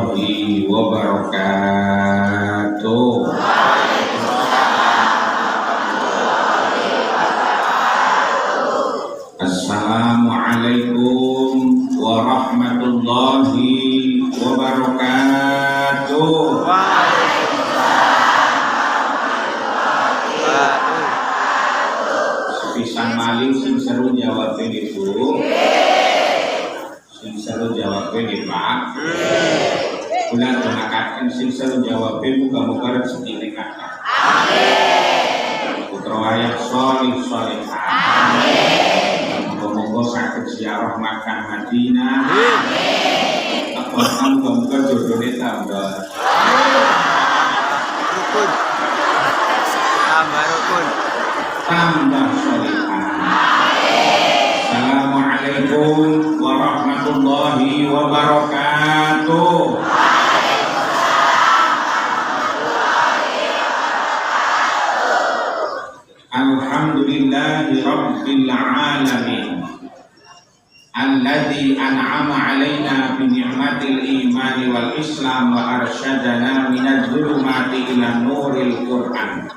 warahmatullahi wabarakatuh. Assalamualaikum warahmatullahi wabarakatuh. Sepisan maling sing seru jawabnya itu. Sing seru jawabnya nih Pak. Bulan menakakan sing seru jawabnya muka-muka rezeki nekatan. Amin. Putra wayah solih solihah. Amin. Moga-moga sakit ziarah Makkah Madinah. Amin. Apa muka-muka jodohnya tambah. Rukun. Tambah rukun. Tambah solihah. Assalamualaikum warahmatullahi wabarakatuh. Alhamdulillahi rabbil alamin. Alladzi an'ama 'alaina bi ni'matil imani wal islam wa arsyadana minadh dhulumati ila nuril Qur'an.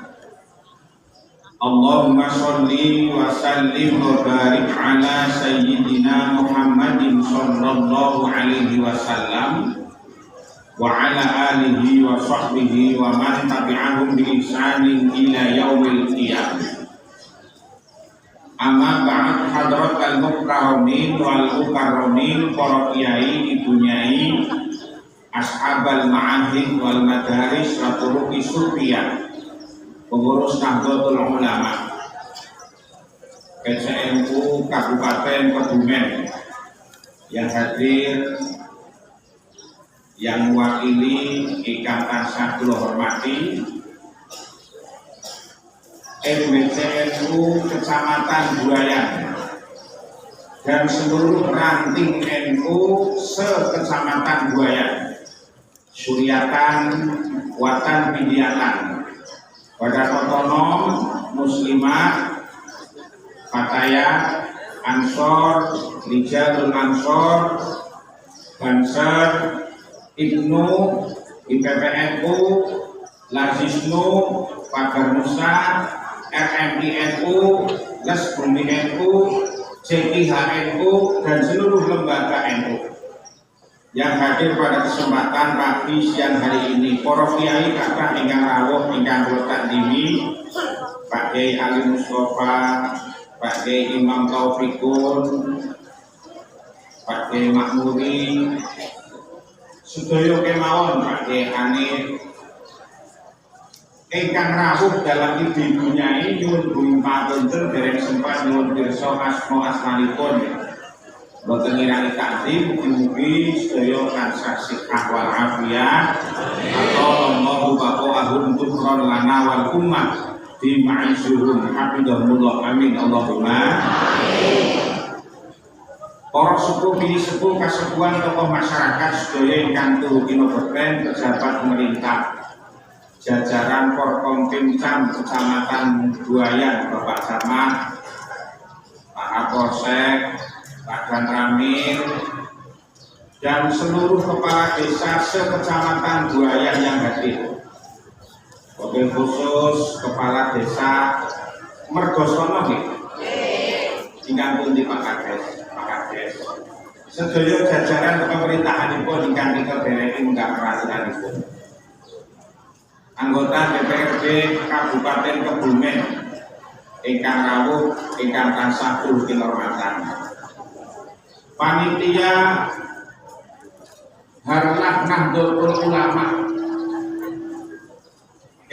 Allahumma sholli wa sallim wa barik ala sayyidina Muhammadin sallallahu alaihi wasallam wa ala alihi wa sahbihi wa man tabi'ahum bi ihsanin ila yaumil qiyamah. Amma ba'd hadratal mukarramin wal mukarramin, para kiai, ibu nyai, ashabal ma'ahid wal madaris wa turuqi sufiyah, pengurus Nahdlatul Ulama PCNU Kabupaten Kebumen yang hadir, yang mewakili Ikatan Sadul Hormati MBCNU Kecamatan Buayan dan seluruh ranting NU se-Kecamatan Buayan, Suryatan, Watan Pidiatan, Badan Otonom, Muslimat, Fatayat, Ansor, Rijalul Ansor, Banser, Ibnu, IPPNU, Lazisnu, Pagar Musa, RMINU, Les Bumi NU, CIHNU, dan seluruh lembaga NU yang hadir pada kesempatan pagi siang hari ini. Para kiai kathah ingkang rawuh ingkang kula tandimi, Pak Kiai Ali Mustofa, Pak Kiai Imam Taufikun, Pak Kiai Makmuri, sedaya kemawon, Pak Kiai Hanif, ingkang rawuh dalam ibu nyai nyuwun bumi patunten dereng sempat nyuwun pirsa asma asmanipun. Boten ngirani takdim, mugi-mugi sedaya tansah sihat wal afiat. Allahu baqa'ahum tukron lana wal ummah di ma'isuhum hafidhahumullah. Amin Allahumma amin. Para sepuh bini sepuh kasepuhan tokoh masyarakat sedaya ingkang tuhu kinobeten, pejabat pemerintah, jajaran Porkom Pincam Kecamatan Buayan, Bapak Camat, Pak Kapolsek, Pak Dan Ramil, dan seluruh kepala desa se-Kecamatan Buayan yang hadir. Wabil khusus Kepala Desa Mergosono ingkang pundi Pak Kades, sedaya jajaran pemerintahanipun ingkang dikedereki ingkang perhatianipun, anggota DPRD Kabupaten Kebumen ingkang rawuh ingkang tansah tuhu kinurmatan, panitia Harlah Nahdlatul Ulama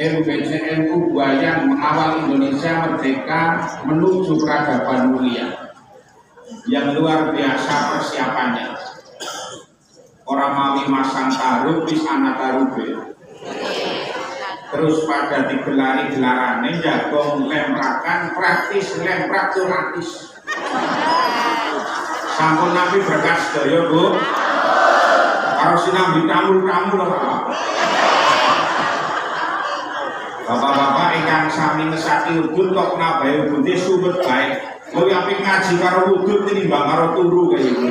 MBCNU Buayan mengawal Indonesia merdeka menuju peradaban mulia, yang luar biasa persiapannya. Orang mawi masang taruh bis anak taruh terus pada digelari gelarane jagong lemprakan praktis lem praktis. Sampun nabi berkas sedaya Bu. Harus sinambi tamu-tamu lho. Bapak-bapak ingkang sami ngesaki udut kok nabahe udute sumet bae. Luwih apik ngaji karo udut tinimbang karo turu kaya iki.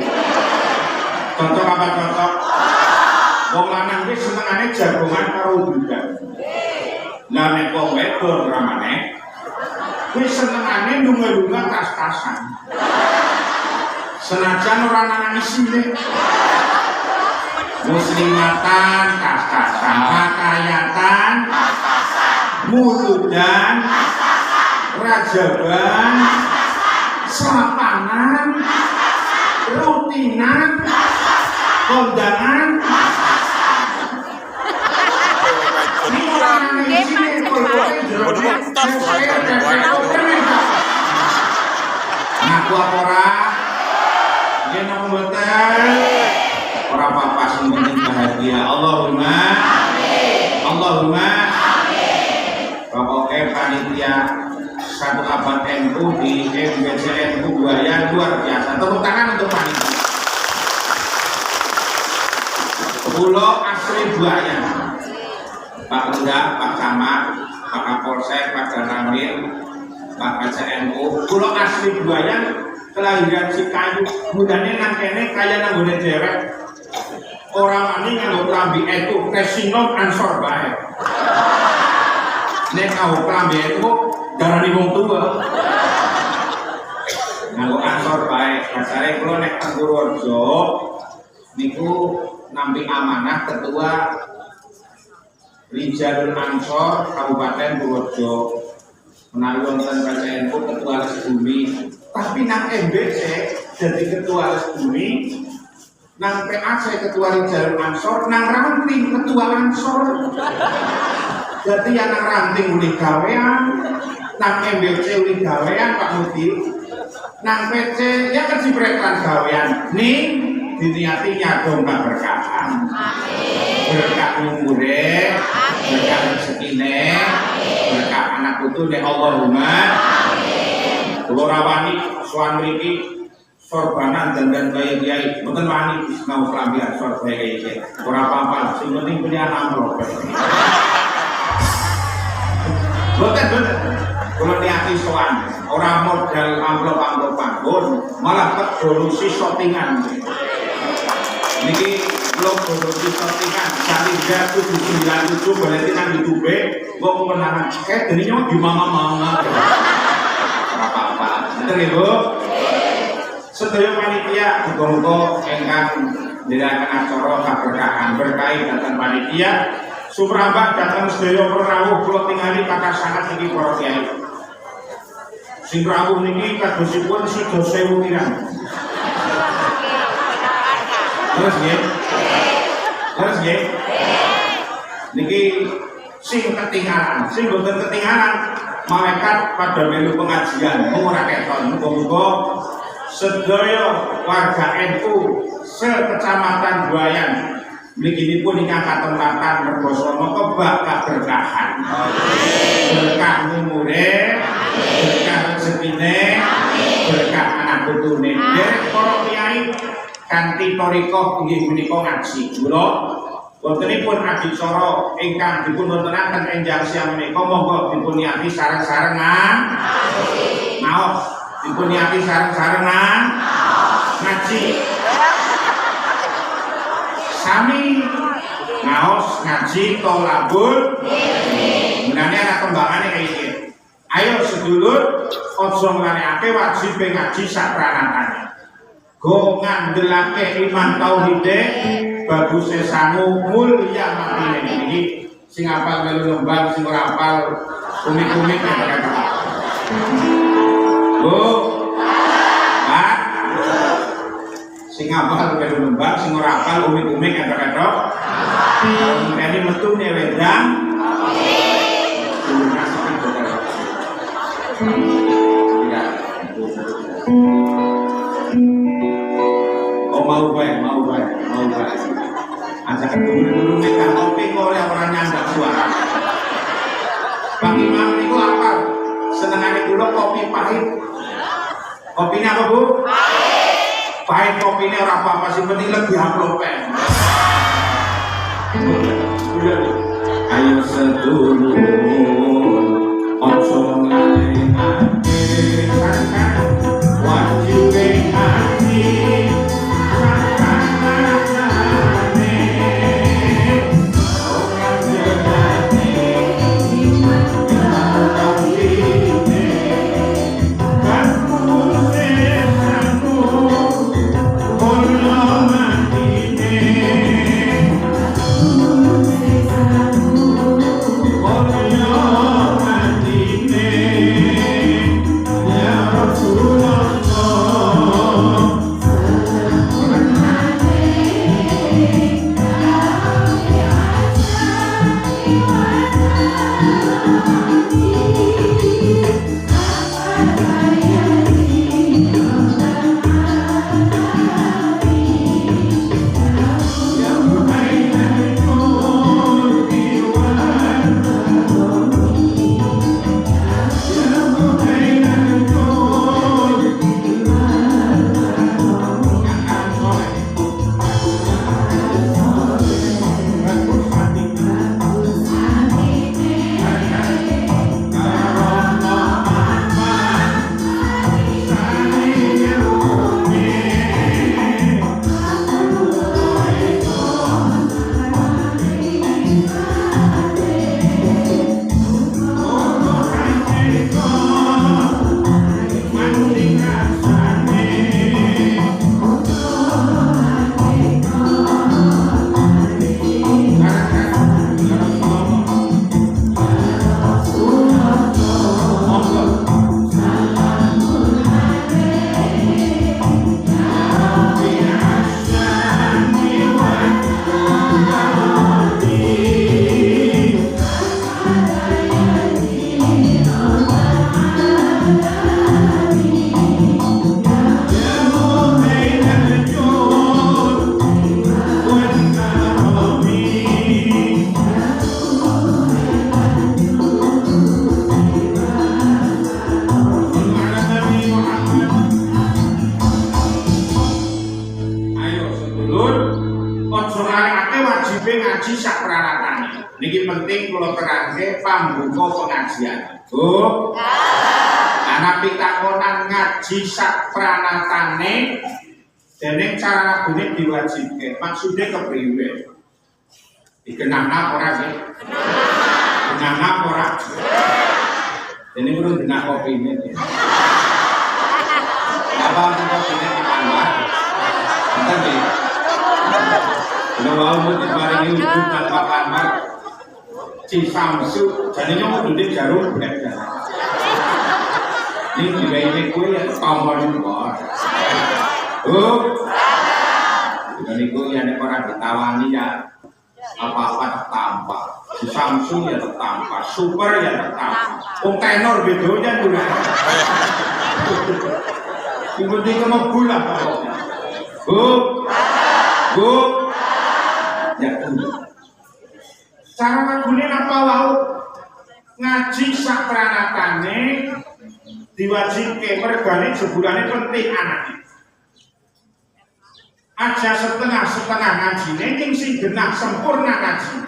Cocok apa cocok? Wong lanang ki senengane jagongan karo udan. Lah nek wong wedok ramane kuwi senengane lunga-lunga tas-tasan. Senajan ora ana isine. Muslimatan tas-tasan, pakayatan muludan rajaban selapanan rutinan kondangan ini orang di sini ngaku ora dia nang mboten ora apa-apa sing penting bahagia. Allahumma amin. Allahumma amin. Pokoknya panitia satu abad NU di MBCNU Buaya luar biasa. Tepuk tangan untuk panitia. Pulau asli Buaya. Pak Lurah, Pak Camat, Pak Kapolsek, Pak Danramil, Pak KCNU. Pulau asli Buaya kelahiran si kayu. Mudane nang kene kaya nang gone dewek. Orang wani nganggo klambi itu kesinom ansor bae. Nek kau klambi itu darani wong tua. Nganggo ansor bae. Kasare kula nek teng Purworejo niku nampi amanah ketua Rijalul Ansor Kabupaten Purworejo. Menawi wonten KCNU ketua Les Bumi. Tapi nang MBC jadi ketua Les Bumi. Nang PAC ketua Rijalul Ansor, nang ranting ketua Ansor. Jadi yang nang ranting uli gawean, nang MBC uli gawean Pak Mudi, nang PC ya kecipretan gawean. Nih diniati nyadong keberkahan. Berkah umure, berkah rezekine, berkah anak putu nek Allahumma. Kula rawani sowan mriki sorbanan dan kiai mboten wani mau klambi ansor kiai ora apa-apa sing penting punya amplop mboten kula niati sowan ora modal amplop-amplopan pun malah kedolusi shottingan niki kula kedolusi shottingan Salida 797 berarti nang YouTube kok menangan kayak dene di mama-mama ora apa-apa bener ya Bu. Sedaya panitia muga-muga ingkang nindakaken acara kaberkahan berkahi dhateng panitia sumrambah dhateng sedaya rawuh kula tingali kathah sanget niki para kyai. Sing rawuh niki kadosipun 7.000 kirang. Terus nggih. Terus nggih. Niki sing ketinggalan, sing boten ketinggalan malaikat pada melu pengajian ora keton. Muga-muga sedaya warga NU sekecamatan Buayan mriki pun ingkang katon-katon mergosana kebak kaberkahan. Berkah umure, berkah rezekine, berkah anak putune. Derek para kiai kanthi thariqah inggih menika ngaji. Kula wontenipun adicara ingkang dipun wontenaken enjang siang menika monggo dipun niati sareng-sarengan maos. Dipun niati sareng-sarengan ngaji sami ngaos ngaji tolabul menane ana kembangane kaya iki. Ayo sedulur aja nglarekake wajib ngaji sak pranatane. Go ngandelake iman tauhide baguse sangu mulya matine iki sing apal melu lembang sing ora apal umi-umi kata-kata. Bu, Pak, sing apal melu lembang, sing ora apal umi-umi kata-kata. Ini metu nih wedang. Oh mau baik. Ajak dulu megang kopi kok orang nyandak suara. Bang Imam itu apa? Senengane dulu kopi pahit. Kopinya apa Bu? Pahit kopinya ora apa-apa sih penting lebih amplopen. Ayo sedulur ojo ngalihake wajib hati penting kula terangke pambuka pengajian. Bu. Ana pitakonan ngaji sak pranatane dene cara lagune diwajibke. Maksude kepriwe? Dikenangna ora sih? Kenangna ora? Dene kudu genah kopine. Apa kopine ditambah? Enten iki. Kalau mau diparingi wujud tanpa kamar Cisamsu jadi nyamuk duduk jarum black ini juga ini kue yang tombol di bawah ini kue yang orang ditawani ya apa-apa tampak Cisamsu ya tampak super ya tampak kontainer bedonya juga tiba-tiba mau pulang bu ya cara lagune apa wau ngaji sak pranatane diwajibke mergane jebulane penting anake aja setengah-setengah ngajine ning sing genah sempurna ngaji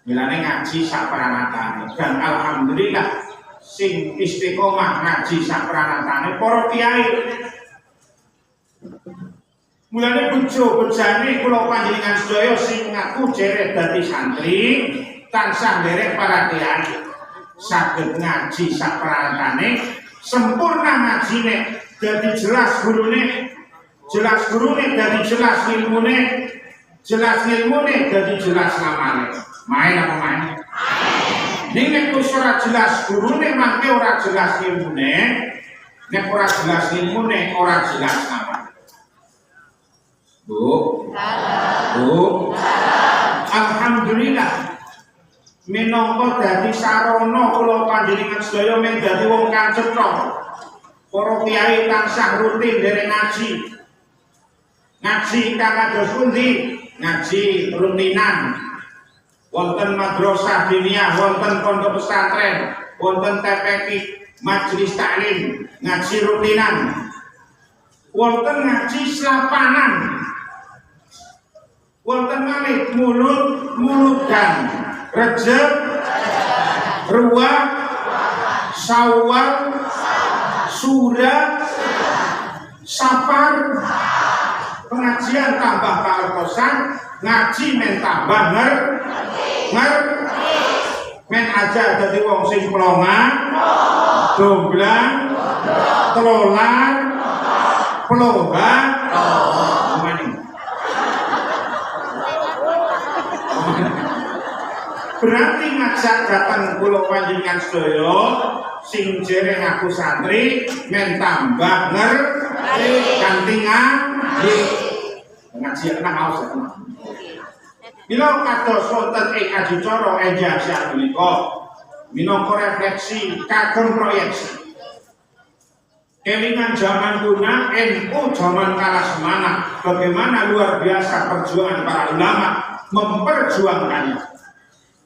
milane ngaji sak pranatane dan alhamdulillah sing istiqomah ngaji sak pranatane para kiai. Mulane bojo-bojane kula panjenengan sedaya sing ngaku jereh dadi santri tansah nderek para kiai saged ngaji sak pranatane sempurna ngajine dadi jelas gurune dadi jelas ilmune dadi jelas ngamane main apa main ning nek ora jelas gurune mangke ora jelas ilmune nek ora jelas ilmune ora jelas ngamane. Bu, alhamdulillah minangka dadi sarana kula panjenengan sedaya men dadi wong kang cetha. Para kiai tansah rutin dereng ngaji. Ngaji kang kados pundi? Ngaji rutinan. Wonten madrasah diniyah, wonten pondok pesantren, wonten TPQ, majelis taklim, ngaji rutinan. Wonten ngaji selapanan. Wonten malih muludan, rejeb, ruwah, syawal, surah, safar, pengajian tambah pakosan, ngaji men tambah men aja dadi wong sing plongan, domblang, telolan, pelohan, berarti ngajak datang kula panjenengan sedaya sing jereh ngaku santri men tambah kanthi ngaji nang aos. Mila kados wonten ing adicara ejazah menika minangka refleksi kagem proyeksi. Kelingan zaman kuna NU zaman kala semana bagaimana luar biasa perjuangan para ulama memperjuangkannya.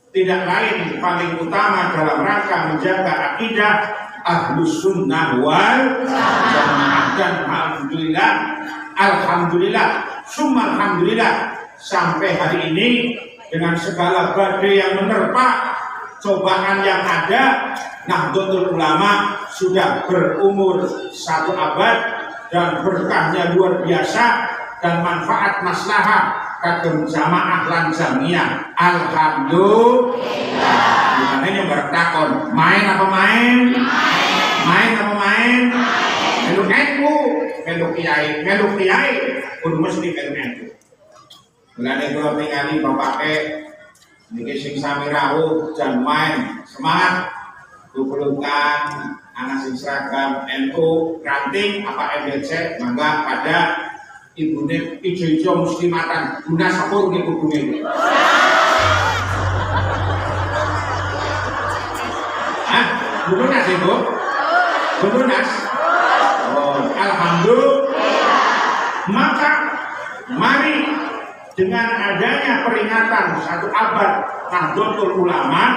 Tidak lain paling utama dalam rangka menjaga akidah Ahlus Sunnah wal Jamaah dan alhamdulillah summa alhamdulillah sampai hari ini dengan segala badai yang menerpa cobaan yang ada Nahdlatul Ulama sudah berumur 1 abad dan berkahnya luar biasa dan manfaat maslahah kagem jamaah lan jamiah. Alhamdulillah. Gimana yang bertakon? Main apa main? Main apa main? Melu NU, melu kiai, pun mesti melu NU. Mulane kula ningali bapake niki sing sami rawuh jan main semangat pelukan anak sing seragam NU ranting apa MDC mangga pada ibune ijo-ijo muslimatan guna sapur ning kubunge. Ah, bununas Ibu? Bununas? Oh, alhamdulillah. Maka mari dengan adanya peringatan 1 abad Nahdlatul Ulama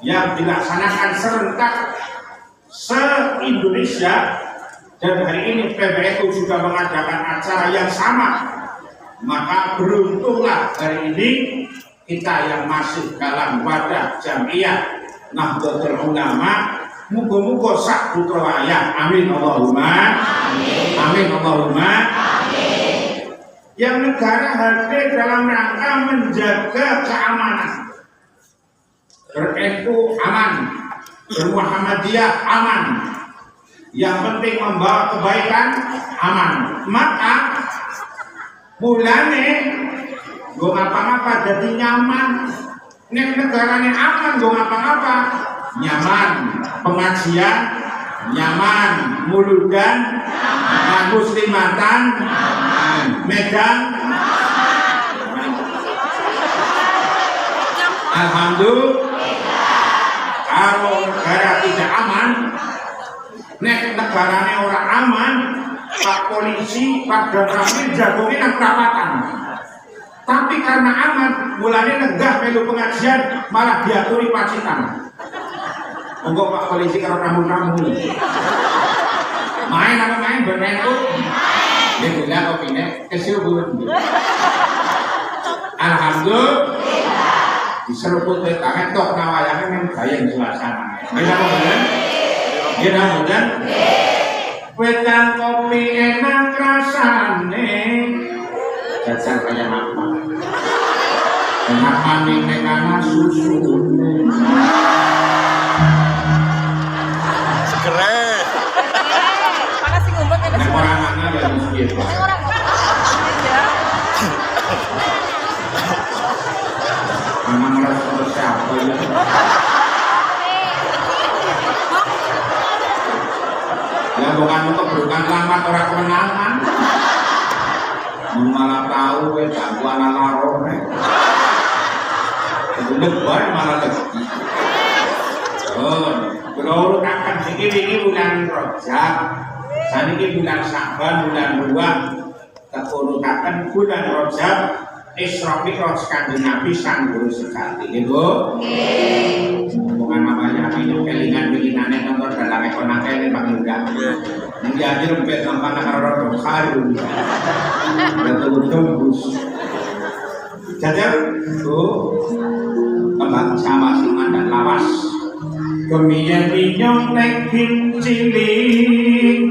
yang dilaksanakan serentak se-Indonesia dan hari ini PBNU juga mengadakan acara yang sama, maka beruntunglah hari ini kita yang masih dalam wadah Jamiah Nahdlatul Ulama, muga-muga sak putra wayah. Amin Allahumma amin Allahumma amin. Yang negara hadir dalam rangka menjaga keamanan. Ber-NU aman, ber-Muhammadiyah aman. Yang penting membawa kebaikan aman. Maka mulane gue ngapa-ngapa jadi nyaman. Nek negaranya aman gue ngapa-ngapa nyaman. Pengajian nyaman, muludan muslimatan Medan alhamdulillah. Kalau negara tidak aman, nek negaranya orang aman, Pak polisi, Pak Danramil jagongnya nang perawatan. Tapi karena aman, mulanya nenggah melu pengajian malah diaturi pacitan. Monggo Pak polisi kalau ramu-ramu. Main apa main bermain tuh? Dia bilang opini kesilbun. Alhamdulillah. Diseruput ke tangan tok nawayangnya yang bayang suasana. Kita mau bener? Kita bener? Wetan kopi enak rasane. Jajal kayak apa? Enak maning nekana susu. Keren. Mana sih ngumpet ada Nek orang mana dari sini? orang aja. Mana merasa siapa ya? Ya bukan untuk bukan lamar orang kemenangan. Malah tahu gangguan ala roh. Lebar malah lagi. Oh, kalau akan ini bulan Rajab, saniki bulan Sa'ban, bulan Ruwah, kekurutakan bulan Rajab, Isra Mi'raj Kanjeng Nabi sang guru sejati, gitu. Bukan namanya ini kelingan-kelingannya nonton dalam ekonomi ini Pak Yuda. Nanti aja lempet nampak nakar haru, betul tembus. Jajar tuh kembang sama siman dan lawas. Kemian inyong tekin cilik.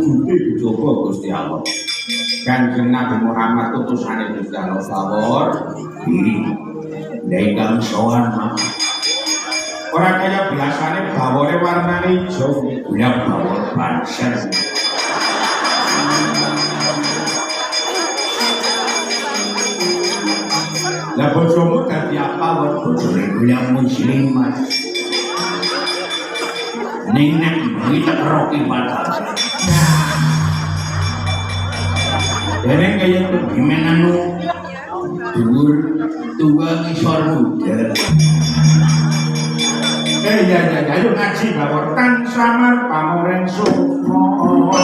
wujude dicoba Gusti Allah. Kanjeng Nabi Muhammad utusane Gusti Allah sawor. Ndek kang sowan ora kaya biasane bawore warnane ijo, ya bawor banser. Lah bojomu dadi apa wae bojone yang muslimat. Ning nek iki roki batal. Dene kaya gimenanu dhuwur tua ngisor muda. Ya, ayo ngaji bawor tan samar pamoreng sukmo.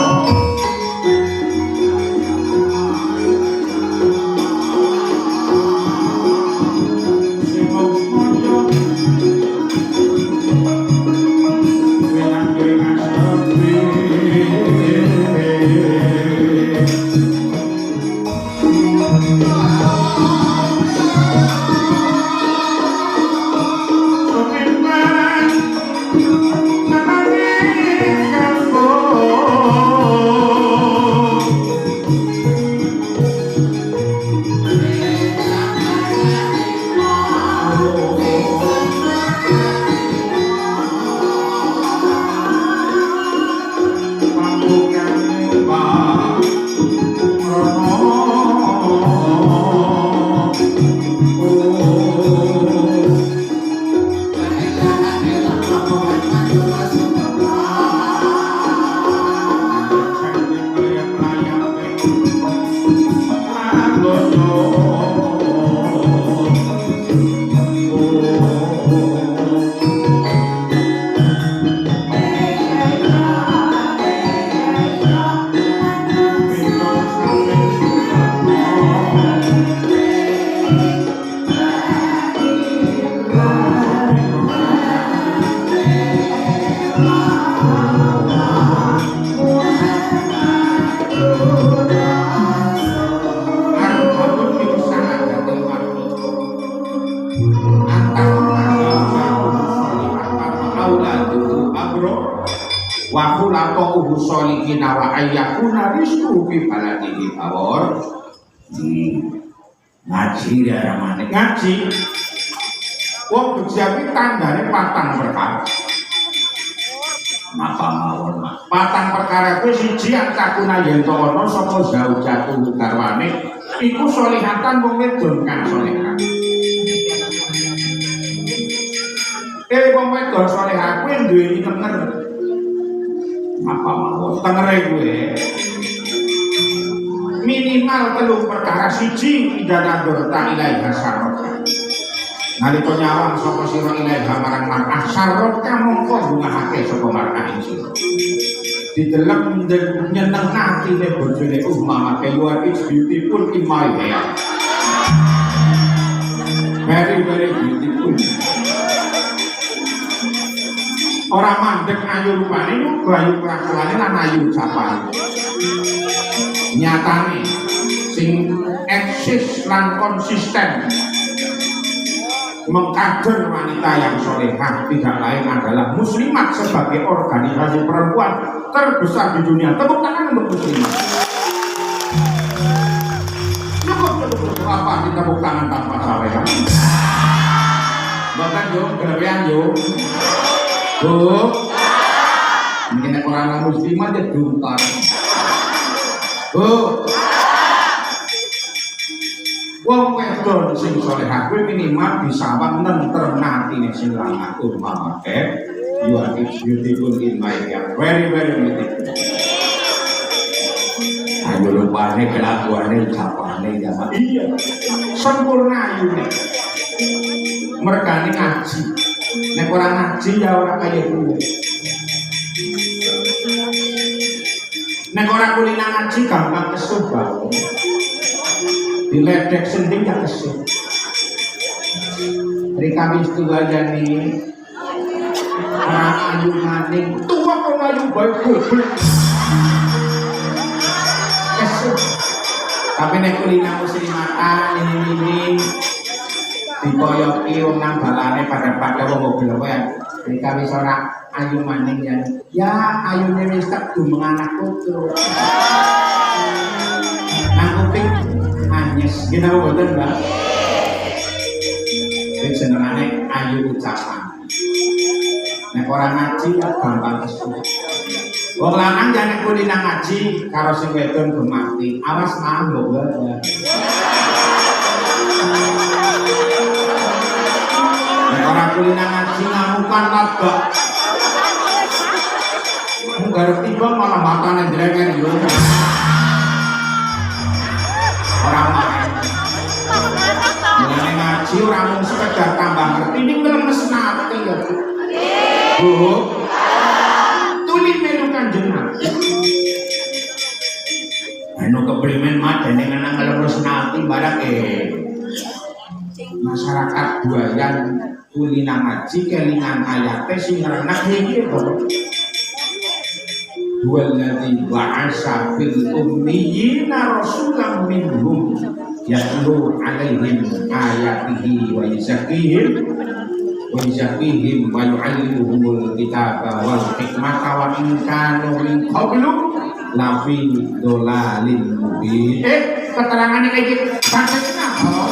Ngaji ya ramane ngaji. Wong bejawi tandane patang perkara. Maka mawon Mas. Patang perkara kuwi siji antakuna yen to ana sapa zaujatu garwane iku solihatan wong wedon kang solihah. Wong wedon solihah kuwi duweni tenger. Maka mawon tengere kuwi minimal telung perkara siji idana dorta ilaiha sarota. Nalika nyawang sapa sira ilaiha marang mar'ah sarota mongko bungahake sapa mar'ah ing sira. Dideleng nyeneng atine bojone Ummah Keluar is beautiful in my hair. Very beautiful. Orang mandek ayu rupane uga ayu kelakuane lan ayu ucapane. Nyatane sing eksis lan konsisten mengkader wanita yang solehah tidak lain adalah muslimat sebagai organisasi perempuan terbesar di dunia. Tepuk tangan untuk muslimat. Cukup apa ditepuk tangan tanpa sawean. Bahkan yo kerewean yo. Bu, mungkin orang muslimat ya duntar. Bu, wong wedon sing salehah kuwi minimal disawang nentrem atine sing lanang umpamake you are beautiful in my heart, very beautiful. Ayo rupane kelakuane ucapane ya Pak. Iya. Sempurna ayune. Mergane ngaji. Nek ora ngaji ya ora kaya kuwi. Nek ora kulina ngaji gampang kesuh banget. Diledek sendiri ya kesuh. Rikami setunggalane orang ayu maning tua kok ayu bae goblok. Kesuh. Tapi nek kulina muslimatan ini dikoyoki wong nang balane pada wong mobil wae. Rikami ora ayu maning ya ayune wis tak dumeng anak putu. Nang kuping anyes gina boten Mbak. Iki senengane ayu ucapan. Nek ora ngaji ya gampang kesuwen. Wong lanang jane kulina ngaji karo sing wedon gemati. Awas mambok wae. Nek ora kulina ngaji ngamukan labak. Garep tiba malah matane drenger yo. Ora main. Mulane ngaji ora mung sekedar tambah ngerti ning lemes nate ya. Bu. Tuli melu Kanjeng Nabi. Anu keprimen mah dene nang lemes nate barake. Masyarakat buayan kulina ngaji kelingan ayate sing renak iki kok. Walladzi ba'asa fil ummiyina rasulan minhum yatlu 'alaihim ayatihi wa yuzakkihim wa yu'allimuhumul kitaba wal hikmata wa in kanu min qablu la fi dhalalin mubin. Keterangane iki sampai kenapa?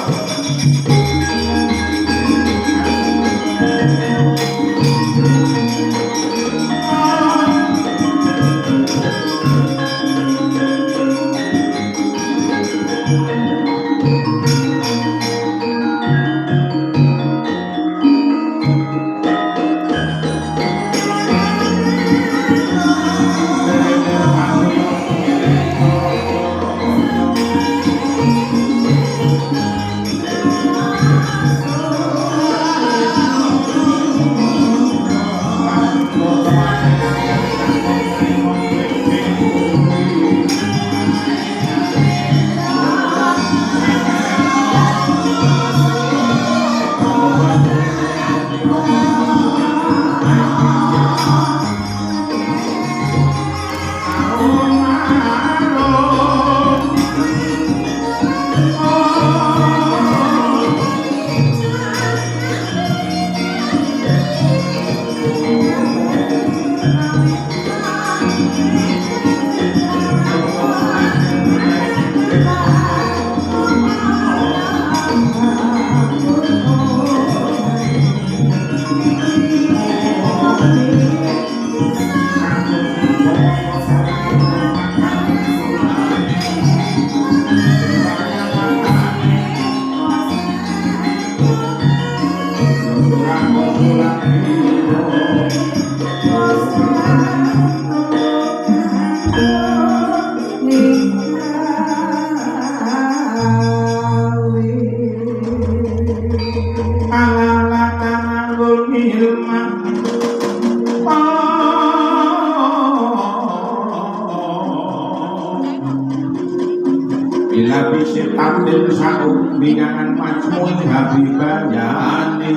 Bila bisa tampil sa'um bingangan majmui habibanyani.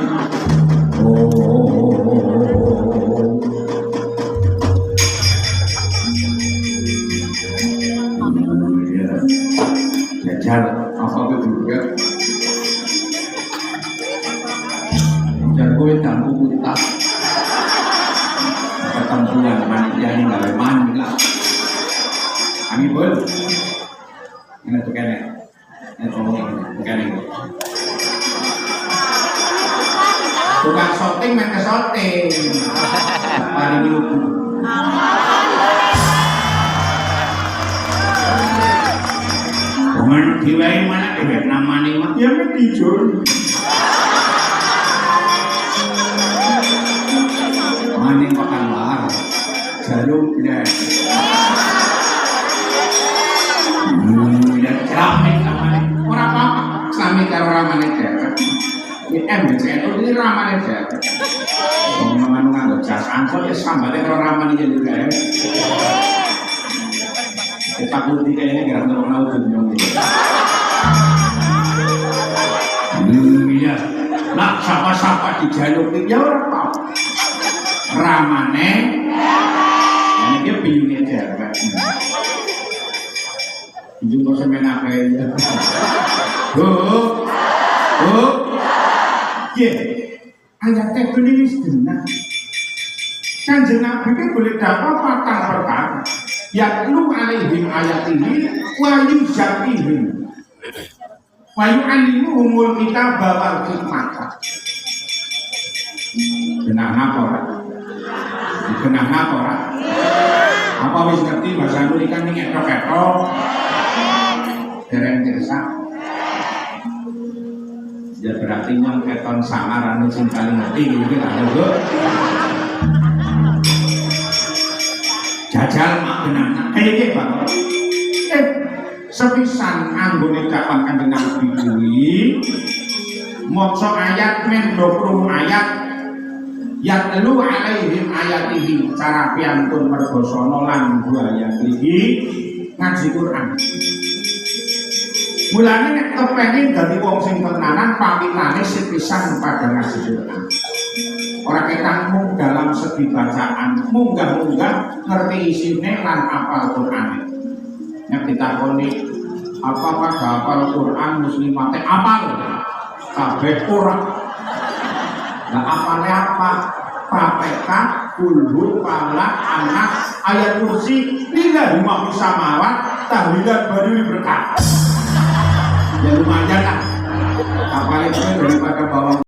Jajar apa itu juga jajar kue dan buku tak ketempuan panitia ini gak leman lah kami pun ini tuh kene ini ngomongin kene tukang shooting main ke shooting paling lucu Orang diwai mana kebet namanya mah ya dijur. Mana makan lar, jarum dan ceramik namanya. Orang apa? Sami karo ramane cewek. Ini MBC itu ramane cewek. Ngomong nganggo jas angkot ya sambale karo ramane juga. Kita putih kayaknya gak ada orang tahu iya, nak siapa-siapa di jalur ini ya orang tahu ramane ini dia bingung aja bingung kok semen apa ya ya ayat tegulis dengar Kanjeng Nabi itu boleh dapat patang perkara. Yatlu alaihim ayatihi wa yuzakihim wa yu'allimuhumul kitaba wal hikmata. Kenang apa ora? Kenang apa ora? Apa wis ngerti bahasa Indonesia kan ning ketok-ketok. Dereng kersa. Ya berarti nyong keton samarane sing paling ngerti iki lha lho. Jajal mak benang iki Pak. Sepisan anggone dakwah Kanjeng Nabi kuwi maca ayat men 20 ayat yatlu alaihim ayatihi cara piantun mergosono lan ayat iki ngaji Quran. Mulane nek kepengin dadi wong sing tenanan pamitane sepisan pada ngaji Quran. Ora ketang mung dalam segi bacaan, munggah-munggah ngerti isine lan apal Quran. Nek ditakoni apa pada apal Quran muslimate apal kabeh ora. Lah apale apa? Fatihah, kulhu, falak, anak, ayat kursi, lillahi ma fis samawat, tahlilan baru berkah. Ya lumayan lah. Apalagi daripada bawang